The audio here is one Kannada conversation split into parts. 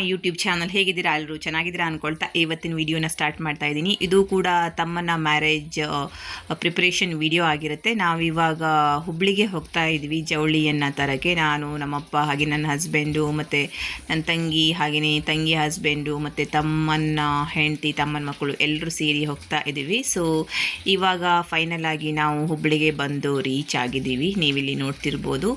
My YouTube channel. ಹೇಗಿದ್ದೀರಾ ಎಲ್ಲರೂ? ಚೆನ್ನಾಗಿದ್ದೀರಾ ಅನ್ಕೊಳ್ತಾ ಇವತ್ತಿನ ವಿಡಿಯೋನ ಸ್ಟಾರ್ಟ್ ಮಾಡ್ತಾ ಇದ್ದೀನಿ. ಇದು ಕೂಡ ತಮ್ಮನ ಮ್ಯಾರೇಜ್ ಪ್ರಿಪ್ರೇಷನ್ ವಿಡಿಯೋ ಆಗಿರುತ್ತೆ. ನಾವಿವಾಗ ಹುಬ್ಳಿಗೆ ಹೋಗ್ತಾ ಇದ್ವಿ ಜವಳಿಯನ್ನು ತರಕ್ಕೆ. ನಾನು, ನಮ್ಮಪ್ಪ, ಹಾಗೆ ನನ್ನ ಹಸ್ಬೆಂಡು, ಮತ್ತು ನನ್ನ ತಂಗಿ, ಹಾಗೆಯೇ ತಂಗಿ ಹಸ್ಬೆಂಡು, ಮತ್ತು ತಮ್ಮನ ಹೆಂಡತಿ, ತಮ್ಮನ ಮಕ್ಕಳು ಎಲ್ಲರೂ ಸೇರಿ ಹೋಗ್ತಾ ಇದ್ದೀವಿ. ಸೊ ಇವಾಗ ಫೈನಲ್ ಆಗಿ ನಾವು ಹುಬ್ಳಿಗೆ ಬಂದು ರೀಚ್ ಆಗಿದ್ದೀವಿ. ನೀವಿಲ್ಲಿ ನೋಡ್ತಿರ್ಬೋದು,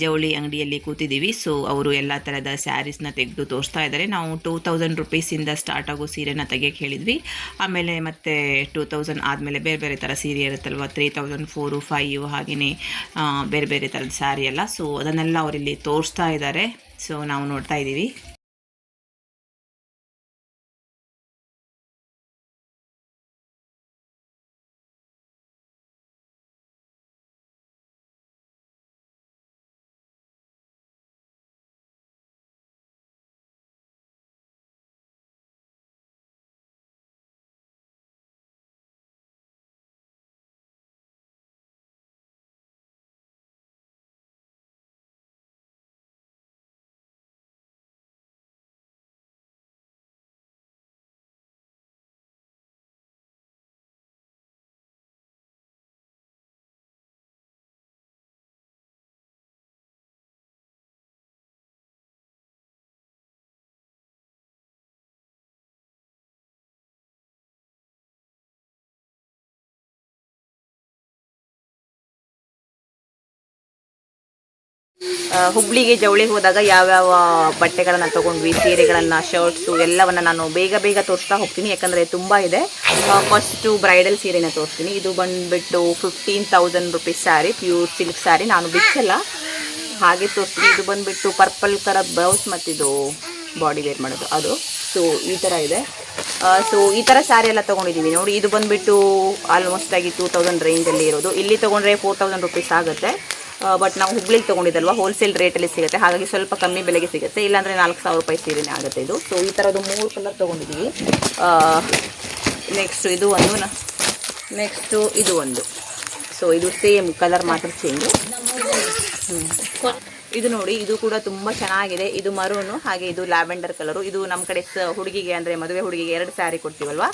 ಜವಳಿ ಅಂಗಡಿಯಲ್ಲಿ ಕೂತಿದ್ದೀವಿ. ಸೊ ಅವರು ಎಲ್ಲ ಥರದ ಸ್ಯಾರೀಸ್ನ ತೆಗೆದು ತೋರಿಸ್ತಾ ಇದ್ದಾರೆ. ನಾವು 2000 ರುಪೀಸಿಂದ ಸ್ಟಾರ್ಟ್ ಆಗೋ ಸೀರೆನ ತೆಗೆಯೋಕ್ಕೆ ಹೇಳಿದ್ವಿ. ಆಮೇಲೆ ಮತ್ತೆ 2000 ಆದಮೇಲೆ ಬೇರೆ ಬೇರೆ ಥರ ಸೀರೆ ಇರುತ್ತಲ್ವ, 3000, 4, 5 ಹಾಗೆಯೇ ಬೇರೆ ಬೇರೆ ಥರದ ಸ್ಯಾರಿ ಎಲ್ಲ. ಸೊ ಅದನ್ನೆಲ್ಲ ಅವರಿಲ್ಲಿ ತೋರಿಸ್ತಾ ಇದ್ದಾರೆ. ಸೊ ನಾವು ನೋಡ್ತಾ ಇದ್ದೀವಿ. ಹುಬ್ಳಿಗೆ ಜವಳಿಗೆ ಹೋದಾಗ ಯಾವ್ಯಾವ ಬಟ್ಟೆಗಳನ್ನು ತೊಗೊಂಡ್ವಿ, ಸೀರೆಗಳನ್ನು, ಶರ್ಟ್ಸು ಎಲ್ಲವನ್ನು ನಾನು ಬೇಗ ತೋರಿಸ್ತಾ ಹೋಗ್ತೀನಿ. ಯಾಕಂದರೆ ತುಂಬ ಇದೆ. ಫಸ್ಟು ಬ್ರೈಡಲ್ ಸೀರೆನ ತೋರಿಸ್ತೀನಿ. ಇದು ಬಂದುಬಿಟ್ಟು 15,000 rupees sari, pure silk sari. ನಾನು ಬಿಚ್ಚಲ್ಲ, ಹಾಗೆ ತೋರಿಸ್ತೀನಿ. ಇದು ಬಂದುಬಿಟ್ಟು ಪರ್ಪಲ್ ಕಲರ್ ಬ್ಲೌಸ್ ಮತ್ತು ಇದು ಬಾಡಿ ವೇರ್ ಮಾಡೋದು ಅದು. ಸೊ ಈ ಥರ ಇದೆ. ಸೊ ಈ ಥರ ಸ್ಯಾರಿ ಎಲ್ಲ ತೊಗೊಂಡಿದ್ದೀವಿ ನೋಡಿ. ಇದು ಬಂದುಬಿಟ್ಟು ಆಲ್ಮೋಸ್ಟ್ ಆಗಿ 2000 ರೇಂಜಲ್ಲಿ ಇರೋದು. ಇಲ್ಲಿ ತೊಗೊಂಡ್ರೆ 4000 ರುಪೀಸ್ ಆಗುತ್ತೆ. ಬಟ್ ನಾವು ಹುಬ್ಳಿಗೆ ತೊಗೊಂಡಿದ್ದಲ್ವ, ಹೋಲ್ಸೇಲ್ ರೇಟಲ್ಲಿ ಸಿಗುತ್ತೆ, ಹಾಗಾಗಿ ಸ್ವಲ್ಪ ಕಮ್ಮಿ ಬೆಲೆಗೆ ಸಿಗುತ್ತೆ. ಇಲ್ಲಾಂದರೆ 4000 ರೂಪಾಯಿ ಸೀರೆನೇ ಆಗುತ್ತೆ ಇದು. ಸೊ ಈ ಥರದ್ದು 3 ಕಲರ್ ತೊಗೊಂಡಿದ್ದೀವಿ. ನೆಕ್ಸ್ಟು ಇದು ಒಂದು, ನೆಕ್ಸ್ಟು ಇದು ಒಂದು. ಸೊ ಇದು ಸೇಮ್ ಕಲರ್ ಮಾತ್ರ ಚೇಂಜು. ಇದು ನೋಡಿ, ಇದು ಕೂಡ ತುಂಬ ಚೆನ್ನಾಗಿದೆ. ಇದು ಮರೂನು, ಹಾಗೆ ಇದು ಲ್ಯಾವೆಂಡರ್ ಕಲರು. ಇದು ನಮ್ಮ ಕಡೆ ಹುಡುಗಿಗೆ ಅಂದರೆ ಮದುವೆ ಹುಡುಗಿಗೆ 2 ಸ್ಯಾರಿ ಕೊಡ್ತೀವಲ್ವ.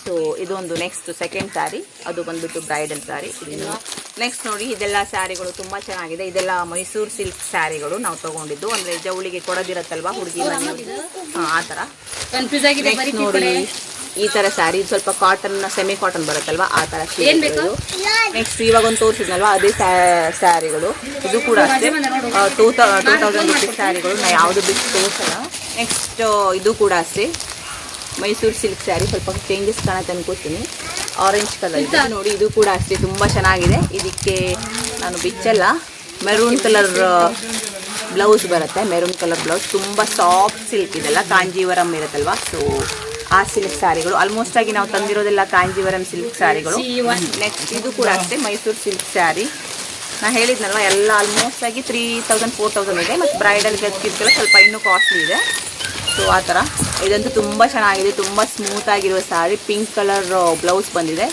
ಸೊ ಇದೊಂದು ನೆಕ್ಸ್ಟ್ ಸೆಕೆಂಡ್ ಸ್ಯಾರಿ, ಅದು ಬಂದುಬಿಟ್ಟು ಬ್ರೈಡಲ್ ಸ್ಯಾರಿ. ಇದು ನೆಕ್ಸ್ಟ್ ನೋಡಿ, ಇದೆಲ್ಲ ಸ್ಯಾರಿಗಳು ತುಂಬ ಚೆನ್ನಾಗಿದೆ. ಇದೆಲ್ಲ ಮೈಸೂರು ಸಿಲ್ಕ್ ಸ್ಯಾರಿಗಳು ನಾವು ತೊಗೊಂಡಿದ್ದು. ಅಂದರೆ ಜವಳಿಗೆ ಕೊಡೋದಿರತ್ತಲ್ವ ಹುಡುಗಿ ಮನೆ, ಆ ಥರ. ನೋಡಿ ಈ ಥರ ಸ್ಯಾರಿ, ಸ್ವಲ್ಪ ಕಾಟನ್, ಸೆಮಿ ಕಾಟನ್ ಬರುತ್ತಲ್ವ, ಆ ಥರ ಸೀರೆಗಳು. ನೆಕ್ಸ್ಟ್ ಇವಾಗ ಒಂದು ತೋರಿಸಿದ್ನಲ್ವ, ಅದೇ ಸ್ಯಾರಿಗಳು. ಇದು ಕೂಡ ಅಷ್ಟೇ 2000 ರುಪೀಸ್ ಸ್ಯಾರಿಗಳು. ನಾ ಯಾವುದು ಬಿಟ್ಟು ತೋರಿಸಲ್ಲ. ನೆಕ್ಸ್ಟ್ ಇದು ಕೂಡ ಅಷ್ಟೇ ಮೈಸೂರು ಸಿಲ್ಕ್ ಸ್ಯಾರಿ. ಸ್ವಲ್ಪ ಚೇಂಜಸ್ ಕಾಣುತ್ತೆ ಅನ್ಕೋತೀನಿ. ಆರೆಂಜ್ ಕಲರ್ ಇದೆ ನೋಡಿ. ಇದು ಕೂಡ ಅಷ್ಟೇ ತುಂಬ ಚೆನ್ನಾಗಿದೆ. ಇದಕ್ಕೆ ನಾನು ಬಿಚ್ಚಲ್ಲ. ಮೆರೂನ್ ಕಲರ್ ಬ್ಲೌಸ್ ಬರುತ್ತೆ, ಮೆರೂನ್ ಕಲರ್ ಬ್ಲೌಸ್. ತುಂಬ ಸಾಫ್ಟ್ ಸಿಲ್ಕ್ ಇದೆಲ್ಲ, ಕಾಂಜೀವರಂ ಇರುತ್ತಲ್ವ. ಸೊ ಆ ಸಿಲ್ಕ್ ಸ್ಯಾರಿಗಳು ಆಲ್ಮೋಸ್ಟ್ ಆಗಿ ನಾವು ತಂದಿರೋದೆಲ್ಲ ಕಾಂಜೀವರಂ ಸಿಲ್ಕ್ ಸ್ಯಾರಿಗಳು. ನೆಕ್ಸ್ಟ್ ಇದು ಕೂಡ ಅಷ್ಟೇ ಮೈಸೂರು ಸಿಲ್ಕ್ ಸ್ಯಾರಿ. ನಾನು ಹೇಳಿದ್ನಲ್ವ, ಎಲ್ಲ ಆಲ್ಮೋಸ್ಟ್ ಆಗಿ 3000, 4000 ಇದೆ. ಮತ್ತು ಬ್ರೈಡಲ್ಗೆ ಅದಕ್ಕಿಂತಲೂ ಸ್ವಲ್ಪ ಇನ್ನೂ ಕಾಸ್ಟ್ಲಿ ಇದೆ. ಸೊ ಆ ಥರ. ಇದಂತೂ ತುಂಬ ಚೆನ್ನಾಗಿದೆ, ತುಂಬ ಸ್ಮೂತಾಗಿರುವ ಸ್ಯಾರಿ. ಪಿಂಕ್ ಕಲರ್ ಬ್ಲೌಸ್ ಬಂದಿದೆ.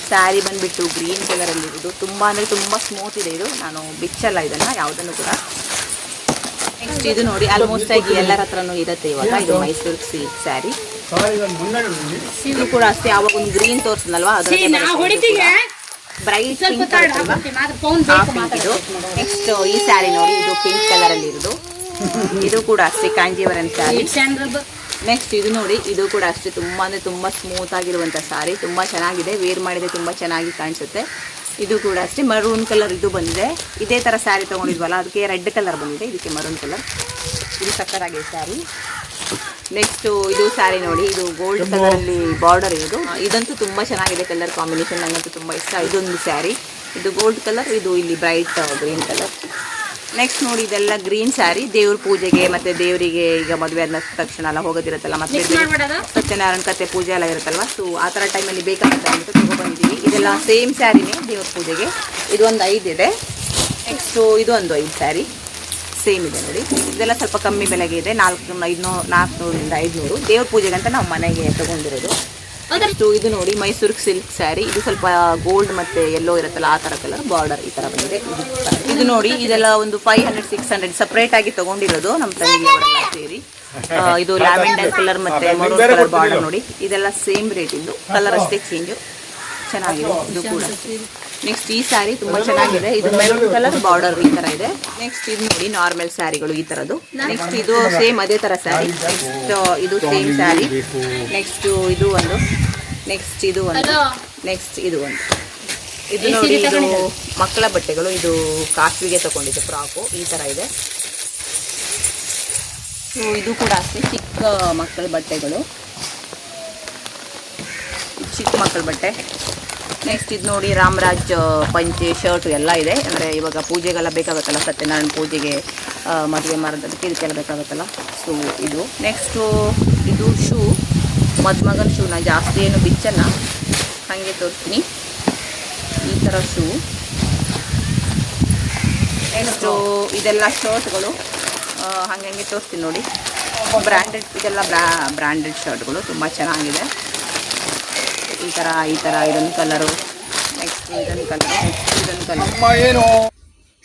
ಸ್ಯಾರಿ ಬಂದುಬಿಟ್ಟು ಗ್ರೀನ್ ಕಲರಲ್ಲಿರೋದು. ತುಂಬ ಅಂದರೆ ತುಂಬ ಸ್ಮೂತ್ ಇದೆ ಇದು. ನಾನು ಬಿಚ್ಚಲ್ಲ ಇದನ್ನು ಯಾವುದನ್ನು ಕೂಡ. ನೆಕ್ಸ್ಟ್ ಇದು ನೋಡಿ, ಆಲ್ಮೋಸ್ಟ್ ಆಗಿ ಎಲ್ಲರ ಹತ್ರನೂ ಇರುತ್ತೆ ಇವಾಗ. ಇದು ಮೈಸೂರು ಸಿಲ್ಕ್ ಸ್ಯಾರಿ. ಇದು ಕೂಡ ಅಷ್ಟೇ. ಆವಾಗ ಒಂದು ಗ್ರೀನ್ ತೋರಿಸಿದ್ನಲ್ವಾ, ಅದರಲ್ಲಿ ಬ್ರೈಟ್ ಪಿಂಕ್ ಇದು. ನೆಕ್ಸ್ಟ್ ಈ ಸ್ಯಾರಿ ನೋಡಿ, ಇದು ಪಿಂಕ್ ಕಲರಲ್ಲಿ ಇರೋದು. ಇದು ಕೂಡ ಅಷ್ಟೇ ಕಾಂಜೀವರಂ ಸ್ಯಾರಿ. ನೆಕ್ಸ್ಟ್ ಇದು ನೋಡಿ, ಇದು ಕೂಡ ಅಷ್ಟೇ ತುಂಬ ಅಂದರೆ ತುಂಬ ಸ್ಮೂತ್ ಆಗಿರುವಂಥ ಸ್ಯಾರಿ. ತುಂಬ ಚೆನ್ನಾಗಿದೆ, ವೇರ್ ಮಾಡಿದರೆ ತುಂಬ ಚೆನ್ನಾಗಿ ಕಾಣಿಸುತ್ತೆ. ಇದು ಕೂಡ ಅಷ್ಟೇ ಮರೂನ್ ಕಲರ್ ಇದು ಬಂದಿದೆ. ಇದೇ ಥರ ಸ್ಯಾರಿ ತೊಗೊಂಡಿದ್ವಲ್ಲ, ಅದಕ್ಕೆ ರೆಡ್ ಕಲರ್ ಬಂದಿದೆ, ಇದಕ್ಕೆ ಮರೂನ್ ಕಲರ್. ಇದು ಸಕ್ಕತ್ತಾಗಿದೆ ಸ್ಯಾರಿ. ನೆಕ್ಸ್ಟು ಇದು ಸ್ಯಾರಿ ನೋಡಿ, ಇದು ಗೋಲ್ಡ್ ಕಲರಲ್ಲಿ ಬಾರ್ಡರ್ ಇರೋದು. ಇದಂತೂ ತುಂಬ ಚೆನ್ನಾಗಿದೆ ಕಲರ್ ಕಾಂಬಿನೇಷನ್, ನನಗಂತೂ ತುಂಬ ಇಷ್ಟ. ಇದೊಂದು ಸ್ಯಾರಿ, ಇದು ಗೋಲ್ಡ್ ಕಲರ್, ಇದು ಇಲ್ಲಿ ಬ್ರೈಟ್ ಗ್ರೀನ್ ಕಲರ್. ನೆಕ್ಸ್ಟ್ ನೋಡಿ, ಇದೆಲ್ಲ ಗ್ರೀನ್ ಸ್ಯಾರಿ. ದೇವ್ರ ಪೂಜೆಗೆ ಮತ್ತು ದೇವರಿಗೆ ಈಗ ಮದುವೆ ಆದ ತಕ್ಷಣ ಎಲ್ಲ ಹೋಗೋದಿರುತ್ತಲ್ಲ, ಮತ್ತೆ ಸತ್ಯನಾರಾಯಣ ಕತೆ ಪೂಜೆ ಎಲ್ಲ ಇರುತ್ತಲ್ವ. ಸೊ ಆ ಥರ ಟೈಮಲ್ಲಿ ಬೇಕಾಗುತ್ತೆ ಅಂದ್ಬಿಟ್ಟು ತೊಗೊಬಂದಿದ್ದೀವಿ. ಇದೆಲ್ಲ ಸೇಮ್ ಸ್ಯಾರಿನೇ ದೇವ್ರ ಪೂಜೆಗೆ. ಇದು ಒಂದು 5 ಇದೆ. ನೆಕ್ಸ್ಟು ಇದು ಒಂದು 5 ಸ್ಯಾರಿ ಸೇಮ್ ಇದೆ ನೋಡಿ. ಇದೆಲ್ಲ ಸ್ವಲ್ಪ ಕಮ್ಮಿ ಬೆಲೆಗೆ ಇದೆ, 400ರಿಂದ 500. ದೇವ್ರ ಪೂಜೆಗಂತ ನಾವು ಮನೆಗೆ ತೊಗೊಂಡಿರೋದು. ನೆಕ್ಸ್ಟು ಇದು ನೋಡಿ, ಮೈಸೂರು ಸಿಲ್ಕ್ ಸ್ಯಾರಿ. ಇದು ಸ್ವಲ್ಪ ಗೋಲ್ಡ್ ಮತ್ತು ಯೆಲ್ಲೋ ಇರುತ್ತಲ್ಲ, ಆ ಥರ ಕಲರ್ ಬಾರ್ಡರ್ ಈ ಥರ ಬಂದಿದೆ. ಇದು ನೋಡಿ, ಇದೆಲ್ಲ ಒಂದು 500, 600 ಸಪ್ರೇಟಾಗಿ ತೊಗೊಂಡಿರೋದು ನಮ್ಮ ತಂಗಿಯವರೆಲ್ಲ ಸೇರಿ. ಇದು ಲ್ಯಾವೆಂಡರ್ ಕಲರ್ ಮತ್ತು ಮರೂನ್ ಕಲರ್ ಬಾರ್ಡರ್ ನೋಡಿ, ಇದೆಲ್ಲ ಸೇಮ್ ರೇಟ್ ಇದ್ದು, ಕಲರ್ ಅಷ್ಟೇ ಚೇಂಜು. ಚೆನ್ನಾಗಿದೆ ಇದು ಕೂಡ. ನೆಕ್ಸ್ಟ್ ಈ ಸ್ಯಾರಿ ತುಂಬ ಚೆನ್ನಾಗಿದೆ, ಇದು ಮೆರೂನ್ ಕಲರ್ ಬಾರ್ಡರ್ ಈ ಥರ ಇದೆ. ನೆಕ್ಸ್ಟ್ ಇದು ನೋಡಿ ನಾರ್ಮಲ್ ಸ್ಯಾರಿಗಳು ಈ ಥರದ್ದು. ನೆಕ್ಸ್ಟ್ ಇದು ಸೇಮ್ ಅದೇ ಥರ ಸ್ಯಾರಿ. ನೆಕ್ಸ್ಟ್ ಇದು ಸೇಮ್ ಸ್ಯಾರಿ. ನೆಕ್ಸ್ಟ್ ಇದು ಒಂದು, ನೆಕ್ಸ್ಟ್ ಇದು ಒಂದು, ನೆಕ್ಸ್ಟ್ ಇದು ಒಂದು. ಇದು ನೋಡಿ ಇದು ಮಕ್ಕಳ ಬಟ್ಟೆಗಳು, ಇದು ಕಾಸ್ಟ್ಲಿಗೆ ತಗೊಂಡಿದ್ದು ಫ್ರಾಕು ಈ ಥರ ಇದೆ. ಸೊ ಇದು ಕೂಡ ಅಷ್ಟೇ ಚಿಕ್ಕ ಮಕ್ಕಳ ಬಟ್ಟೆಗಳು, ಚಿಕ್ಕ ಮಕ್ಕಳ ಬಟ್ಟೆ. ನೆಕ್ಸ್ಟ್ ಇದು ನೋಡಿ ರಾಮರಾಜ್ ಪಂಚೆ ಶರ್ಟು ಎಲ್ಲ ಇದೆ. ಅಂದರೆ ಇವಾಗ ಪೂಜೆಗೆಲ್ಲ ಬೇಕಾಗುತ್ತಲ್ಲ, ಸತ್ಯನಾರಾಯಣ ಪೂಜೆಗೆ, ಮದುವೆ ಮರದಕ್ಕೆ ಇದಕ್ಕೆಲ್ಲ ಬೇಕಾಗುತ್ತಲ್ಲ. ಸೊ ಇದು ನೆಕ್ಸ್ಟು ಇದು ಶೂ, ಮದುಮಗನ ಶೂನ ಜಾಸ್ತಿ ಏನು ಬಿಚ್ಚಲ್ಲ, ಹಾಗೆ ತೋರಿಸ್ತೀನಿ ಈ ಥರ ಶೂ. ನೆಕ್ಸ್ಟು ಇದೆಲ್ಲ ಶರ್ಟ್ಗಳು ಹಾಗೆ ತೋರಿಸ್ತೀನಿ ನೋಡಿ, ಬ್ರ್ಯಾಂಡೆಡ್, ಇದೆಲ್ಲ ಬ್ರ್ಯಾಂಡೆಡ್ ಶರ್ಟ್ಗಳು ತುಂಬ ಚೆನ್ನಾಗಿದೆ. ಈ ಥರ ಇದೊಂದು ಕಲರು, ನೆಕ್ಸ್ಟ್ ಇದೊಂದು ಕಲರು, ನೆಕ್ಸ್ಟ್ ಇದೊಂದು ಕಲರು.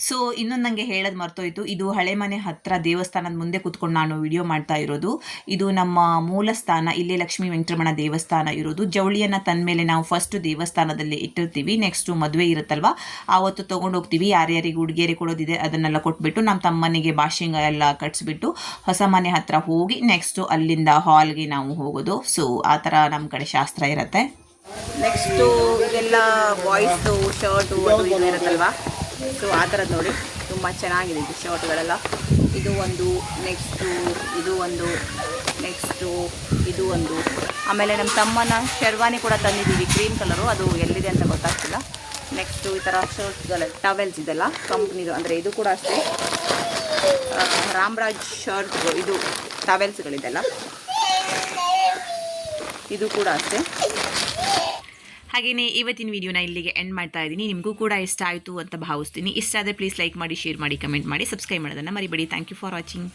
ಸೊ ಇನ್ನೊಂದು ನನಗೆ ಹೇಳೋದು ಮರ್ತೋಯ್ತು, ಇದು ಹಳೆ ಮನೆ ಹತ್ತಿರ ದೇವಸ್ಥಾನದ ಮುಂದೆ ಕೂತ್ಕೊಂಡು ನಾನು ವಿಡಿಯೋ ಮಾಡ್ತಾ ಇರೋದು. ಇದು ನಮ್ಮ ಮೂಲ ಸ್ಥಾನ, ಇಲ್ಲೇ ಲಕ್ಷ್ಮೀ ವೆಂಕಟರಮಣ ದೇವಸ್ಥಾನ ಇರೋದು. ಜವಳಿಯನ್ನು ತಂದಮೇಲೆ ನಾವು ಫಸ್ಟು ದೇವಸ್ಥಾನದಲ್ಲಿ ಇಟ್ಟಿರ್ತೀವಿ. ನೆಕ್ಸ್ಟು ಮದುವೆ ಇರುತ್ತಲ್ವ ಆವತ್ತು ತೊಗೊಂಡು ಹೋಗ್ತೀವಿ. ಯಾರ್ಯಾರಿಗೆ ಉಡುಗೊರೆ ಕೊಡೋದಿದೆ ಅದನ್ನೆಲ್ಲ ಕೊಟ್ಬಿಟ್ಟು ನಮ್ಮ ತಮ್ಮನಿಗೆ ಬಾಶಿಂಗ ಎಲ್ಲ ಕಟ್ಸ್ಬಿಟ್ಟು ಹೊಸ ಮನೆ ಹತ್ತಿರ ಹೋಗಿ ನೆಕ್ಸ್ಟು ಅಲ್ಲಿಂದ ಹಾಲ್ಗೆ ನಾವು ಹೋಗೋದು. ಸೊ ಆ ಥರ ನಮ್ಮ ಕಡೆ ಶಾಸ್ತ್ರ ಇರುತ್ತೆ. ನೆಕ್ಸ್ಟು ಇದೆಲ್ಲ ಬಾಯ್ಸ್ದು ಶರ್ಟು ಅದು ಇದು ಇರುತ್ತಲ್ವ, ಸೊ ಆ ಥರದ್ದು ನೋಡಿ ತುಂಬ ಚೆನ್ನಾಗಿದೆ ಇದು ಶರ್ಟ್ಗಳೆಲ್ಲ. ಇದು ಒಂದು, ನೆಕ್ಸ್ಟು ಇದು ಒಂದು, ನೆಕ್ಸ್ಟು ಇದು ಒಂದು. ಆಮೇಲೆ ನಮ್ಮ ತಮ್ಮನ ಶರ್ವಾನಿ ಕೂಡ ತಂದಿದ್ದೀವಿ ಕ್ರೀಮ್ ಕಲರು, ಅದು ಎಲ್ಲಿದೆ ಅಂತ ಗೊತ್ತಾಗ್ತಿಲ್ಲ. ನೆಕ್ಸ್ಟು ಈ ಥರ ಶರ್ಟ್ಗಳ ಟವೆಲ್ಸ್ ಇದೆಲ್ಲ ಕಂಪ್ನಿದು, ಅಂದರೆ ಇದು ಕೂಡ ಅಷ್ಟೇ ರಾಮರಾಜ್ ಶರ್ಟ್, ಇದು ಟವೆಲ್ಸ್ಗಳಿದೆಲ್ಲ, ಇದು ಕೂಡ ಅಷ್ಟೇ. ಹಾಗೆಯೇ ಇವತ್ತಿನ ವಿಡಿಯೋನ ಇಲ್ಲಿಗೆ ಎಂಡ್ ಮಾಡ್ತಾ ಇದ್ದೀನಿ. ನಿಮಗೂ ಕೂಡ ಇಷ್ಟ ಆಯಿತು ಅಂತ ಭಾವಿಸ್ತೀನಿ. ಇಷ್ಟ ಆದರೆ ಪ್ಲೀಸ್ ಲೈಕ್ ಮಾಡಿ, ಶೇರ್ ಮಾಡಿ, ಕಮೆಂಟ್ ಮಾಡಿ, ಸಬ್ಸ್ಕ್ರೈಬ್ ಮಾಡೋದನ್ನು ಮರಿಬೇಡಿ. Thank you for watching.